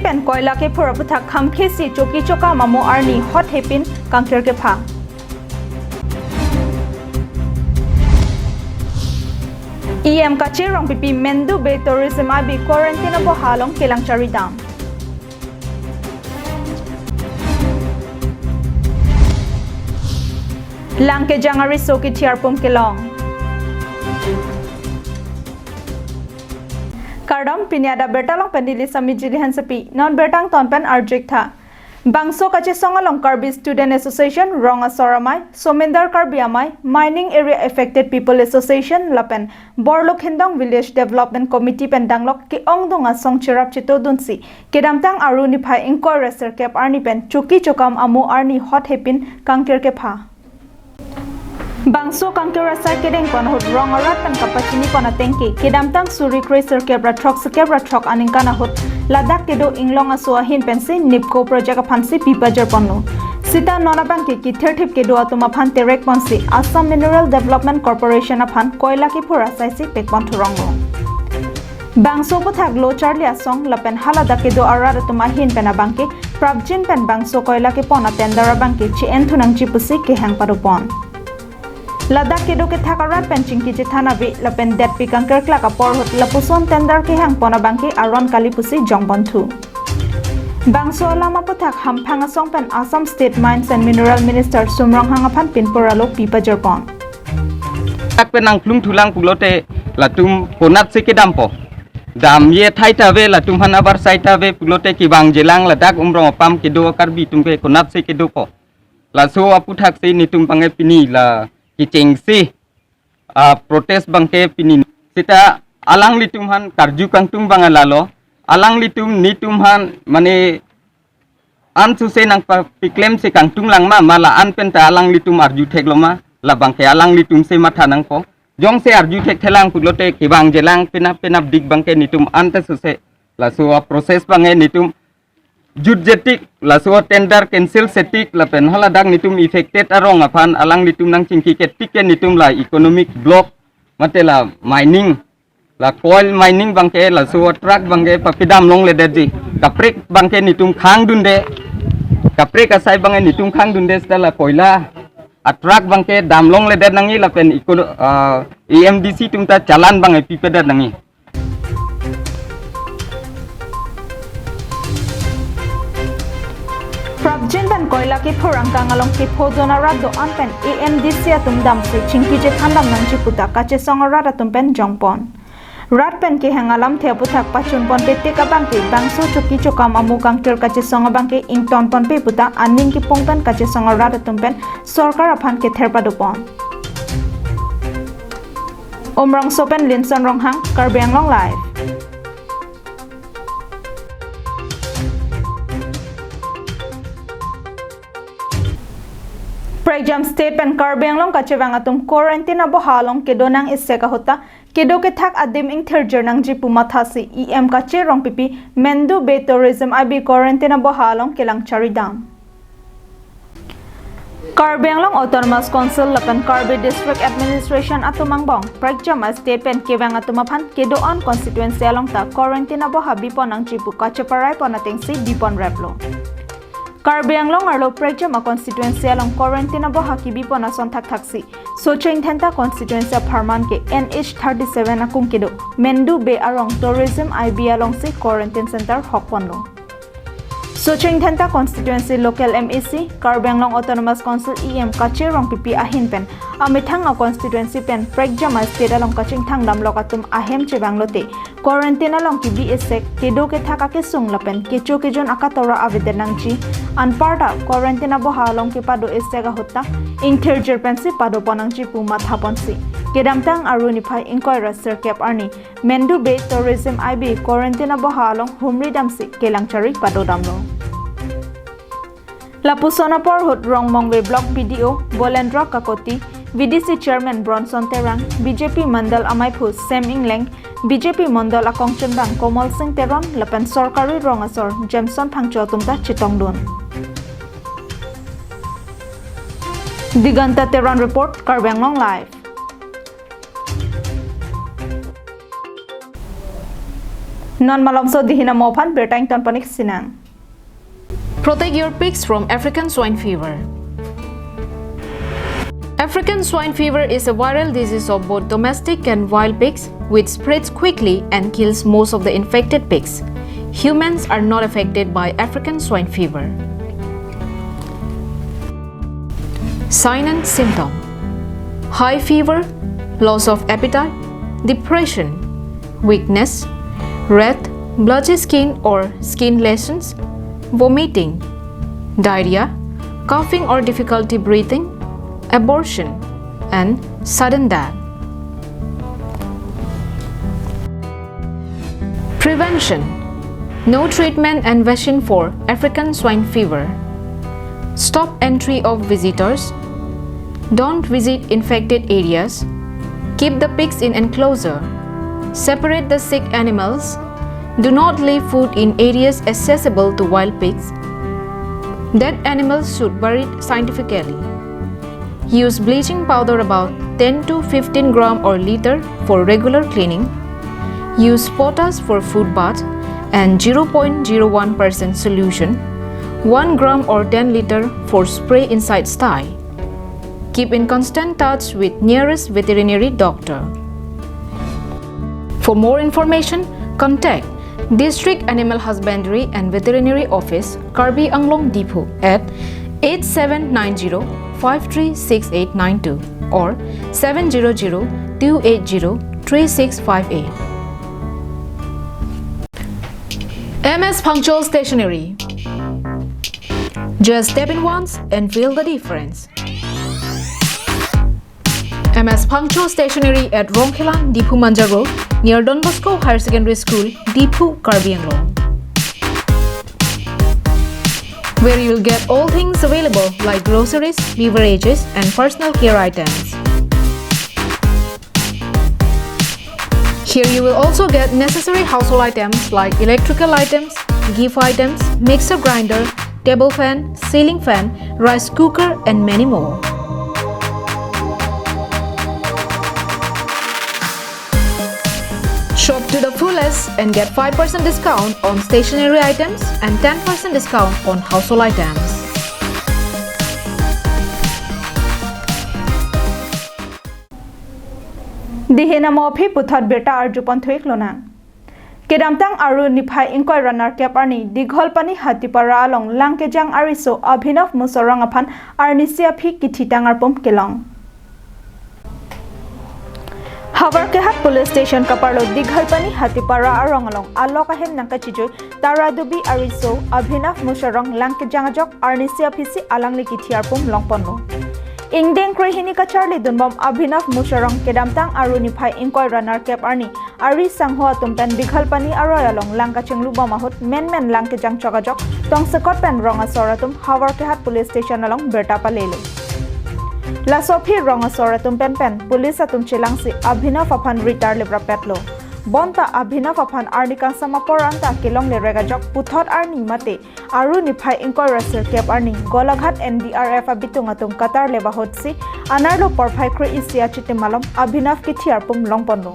pen koila ke phura puthak khamkhe si choki choka mamo arni hot hepin kangker ke pha EM kachi rong pipi mendu be tourism abi quarantine bo halong kelang chari dam langke jangari soki tiarpum kelong Kardam pinyada bertalong pendili sami jilihan sepi non bertang tonpen arjik tha bangso kache songalong karbi student association ronga soramai somendar karbi amai mining area affected people association lapen borlok hindong village development committee pendanglok ki ongdonga songchirap chito dunsi kedamtang aruni phai inko reser cap arni pen chuki chokam amu arni hot hepin kangker ke pha Bangso kangkera sa kedeng kon hot rong arat pen kapachini kon atengki kedamtang suri crazer kebra truck aning kana hot ladak kedo inglong aso ahin pensi nipco project phansi pipajar ponno sita nona bangke ki therthip kedo atuma phan terek ponsi Assam Mineral Development Corporation aphan koila ki phura saisi pekpon thurongo Bangso puthak lo charli asong lapen halada kedo arat atuma hin pena bangke prabjin pen bangso koila ki pona tendara bangke chi enthunang chi pusi ke hang padupon Ladak kedo ke thakarat penching ki jithana bi lapen det pi kangker kla kapor hot lapuson tender ke hang pona bangke aron kali pusi jongbontu Bangso lama puthak hamphanga song pen Assam State Mines and Mineral Minister Sumrong hangaphan pinporalo pipajarpon tak penang plung thulang pulote latum ponat se ke dampo dam ye thaita ve latum han abar saita ve pulote ki bang jelang ladak umrong pam kedo karbi tumke konat se kedo po la so aputhak se nitum pange pini la Kicengsi protest bangke pini sita alang litumhan karju kangtung bangalalo alang nitumhan mane an suse nang piklem se kangtung langma mala an penta alang litum arju thegloma la bangke alang litum se matha nang po jong se arju thek thelang pulote kibang jelang penap dik bangke nitum ante suse la so process bange nitum Judgetik la so tender cancel setik la pen haladak nitum affected arong aphan alang nitum nang chingki ketik ke nitum la economic block matela mining la coal mining bangke la so truck bangke papidam long le deji kaprek bangke nitum khang dunde kaprek asai bangke nitum khang dunde stala koila a truck bangke dam long le ded nangi la pen EMDC tumta chalan bangai pipeda nangi Prabjin ban koila ki phurang kangalong ki phojona rado anpen AMDC atum dam se chingki je thandam nang chi puta kache songara atum pen jongpon rat pen ki hangalam the puthak pachun pon te ka bangke bangso chuki chokam amu kangter kache songa bangke ington pon pe puta aning ki pongpen kache songara atum pen sarkar aphan ke therpa dopon omrang sopen linson ronghang karbyang long live Prejam state pen karbeng long kachewang atum quarantine abo halong kedo nang isse ka hota kedo ke thak adim ing therjer nang ji puma thasi EM kache rong pipi mendu be tourism abi quarantine abo halong kelang charidam Karbeng long autonomous council lapan Karbi district administration atumang bong prejam state pen kewang atumaphan kedo on constituency along ta quarantine abo habi ponang ji pu kacheparai ponateng si dipon replo Karbyang long arlo prejam constituency along quarantine abo hakibi pona sonthak thaksi socheng thenta constituency pharman ke NH37 akum kedo mendu be arong tourism IB along si quarantine center hokponlo socheng thenta constituency local MEC Karbyang long autonomous council EM kache rong pipi ahin pen amithang a constituency pen prejam state along kaching thang dam lokatum ahem che banglote quarantine along ki BSek kedo ke thaka ke sungla pen kecho ke jon akatora aveden nangji anparta quarantine abo halong ke pado estega hotta intherjer pensi pado ponangji puma thaponsi kedamtang aruni phai inkoi raser cap arni mendu be tourism IB quarantine abo halong humri damsi kelangchari pado damlo lapusona por hot rong mongwe block PDO bolendra kakoti VDC chairman Bronson Terang BJP mandal amaiphu Sam Ingleng BJP mandal akongchen bang Komal Singh Teron lapan sarkari rongasor Jameson phangcho tumta chitongdon Diganta Teron report Karbyang long live Non malam so dihina mophan bertang ton panik sinang. Protect your pigs from African swine fever. African swine fever is a viral disease of both domestic and wild pigs, which spreads quickly and kills most of the infected pigs. Humans are not affected by African swine fever. Sign and symptom: high fever, loss of appetite, depression, weakness, red, blotchy skin or skin lesions, vomiting, diarrhea, coughing or difficulty breathing, abortion, and sudden death. Prevention: no treatment and vaccine for African swine fever. Stop entry of visitors. Don't visit infected areas. Keep the pigs in enclosure. Separate the sick animals. Do not leave food in areas accessible to wild pigs. Dead animals should be buried scientifically. Use bleaching powder about 10 to 15 gram or liter for regular cleaning. Use potash for food bath and 0.01% solution, 1 gram or 10 liter for spray inside sty. Keep in constant touch with nearest veterinary doctor. For more information, contact District Animal Husbandry and Veterinary Office, Karbi Anglong Depot at 8790-536892 or 700-280-3658. MS Punctual Stationery. Just step in once and feel the difference. MS Punctual Stationery at Rongkhelang, Dipu Manja Road, near Don Bosco Higher Secondary School, Dipu, Karbi Anglong, where you will get all things available like groceries, beverages, and personal care items. Here you will also get necessary household items like electrical items, gift items, mixer grinder, table fan, ceiling fan, rice cooker, and many more. Shop to the fullest and get 5% discount on stationery items and 10% discount on household items. Dihina mopi puthot berta arjupon thuik lona. Kedamtang aru niphai inkoy runner cap arni dighol pani hatipara along langkejang ariso abhinav musorang aphan arnisia phi kithitangar pom kelong. Havarkehat Police Station kaparlo dighol pani hatipara arong along alokahem nangkachijoi taradubi ariso abhinav musorang langkejang ajok arnisia phisi alangli kithiar pom longponno. Ingdeng krehini kacharli dunbom abhinav musorong kedamtang aru niphai inkoy runner cap arni ari sangho tumpen dighal pani aroy along langkachenglu bomahut men langkejang chogajok tongsekot pen ronga soratum Havarkehat Police Station along berta palelo. La Sophie ronga soratum pen police atum chilangsi abhinav aphan retar lebra petlo. Bonta abhinav aphan arnikang samaporanta kilong le regajok puthot arni mate aru niphai inkoy raser cap arni golaghat NDRF abitung atum Qatar leba hotsi anarlo porphai kri isia chitimalom abhinav kithiar pum longponno.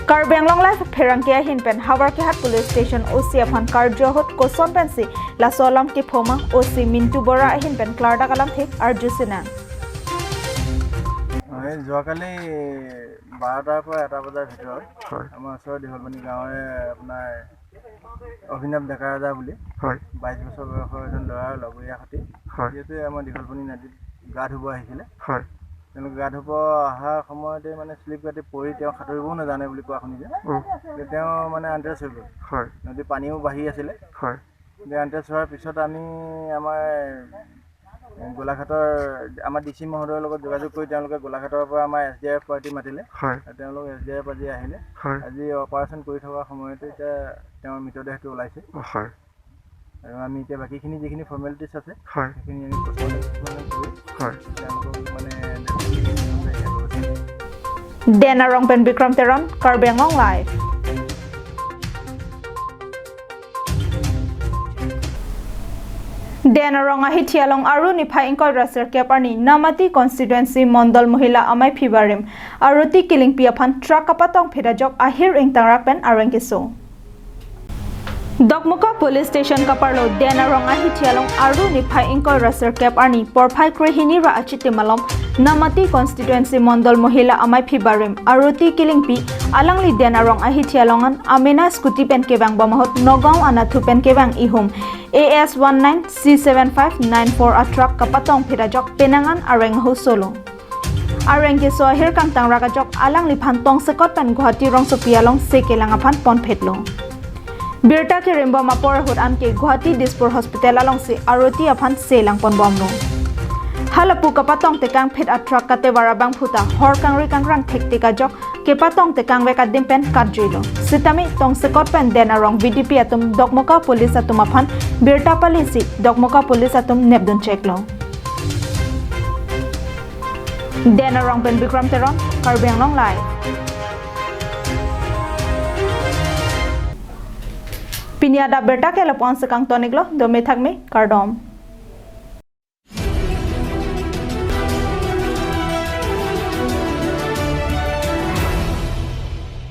Karbi Anglong life pherangkia hinpen Havarkehat Police Station OC aphan karjohot koson pensi la solam ki phoma OC Mintu Bora hinpen klarda kalam thik arjusina. যোৱাকালি 12টাৰ পৰা 1টা বজাৰ ভিতৰত আমাৰ ওচৰৰ দীঘলপানী গাঁৱৰে আপোনাৰ অভিনৱ ডেকা ৰাজা বুলি 22 বছৰ বয়সৰ এজন ল'ৰাৰ লগৰীয়া সৈতে যিহেতু আমাৰ দীঘলপানী নদীত গা ধুব আহিছিলে তেওঁলোকে গা ধুব অহাৰ সময়তে মানে স্লিপ কাটি পৰি তেওঁ সাঁতুৰিবও নাজানে বুলি কোৱা শুনিছে তেওঁ মানে আনটেচ হৈ গ'ল নদীৰ পানীও বাঢ়ি আছিলে আনটেচ হোৱাৰ পিছত আমি আমাৰ গোলাঘাটৰ আমাৰ ডিসি মহোদয়ৰ লগত যোগাযোগ কৰি তেওঁলোকে গোলাঘাটৰ পৰা আমাৰ SDF পাৰ্টি মাতিলে তেওঁলোক SDF আজি আহিলে আজি অপাৰেশ্যন কৰি থকাৰ সময়তে এতিয়া তেওঁৰ মৃতদেহটো ওলাইছে আৰু আমি এতিয়া বাকিখিনি যিখিনি ফৰ্মেলিটিছ আছে সেইখিনি আমি কৰি তেওঁলোকক মানে Denarong pen Bikram Teron Karbi Anglong live. Dena ronga hitialong aru ni phai ingkoi raser keparni namati constituency mondol mohila amai phibarim aruti killing piaphan truck kapatong phirajok ahir ing tangrakpen arengkiso Dokmuka police station kaparlo dena ronga hitialong aru ni phai ingkoi raser keparni porphai krehini ra achiti malom namati constituency mondol mohila amai phibarim aruti killing pi alangli dena rong ahitialongan amena scooty pen kebang bamahot nogao anathu pen kebang ihum AS19 C7594 a truck kapatong phirajok penangan areng ho solo areng ke so her kang tang rakajok alang li phan tong sekot pen guwahati rong sopialong sekelang aphan pon phetlo birta ke remba mapor hut an ke guwahati dispur hospital along se aroti aphan selang pon bomno halapu kapatong tekang phet a truck kate warabang phuta hor kang ri kang rang thekte ka jok ke patong tekang weka dimpen kadrilo sitami tong sekot pen dena rong VDP atum dokmoka police atum aphan birta palisi dokmoka police atum nebdon cheklo dena rong pen bikram teron karbeng long live pinia da berta ke lapon sekang toniglo do me thakme kardom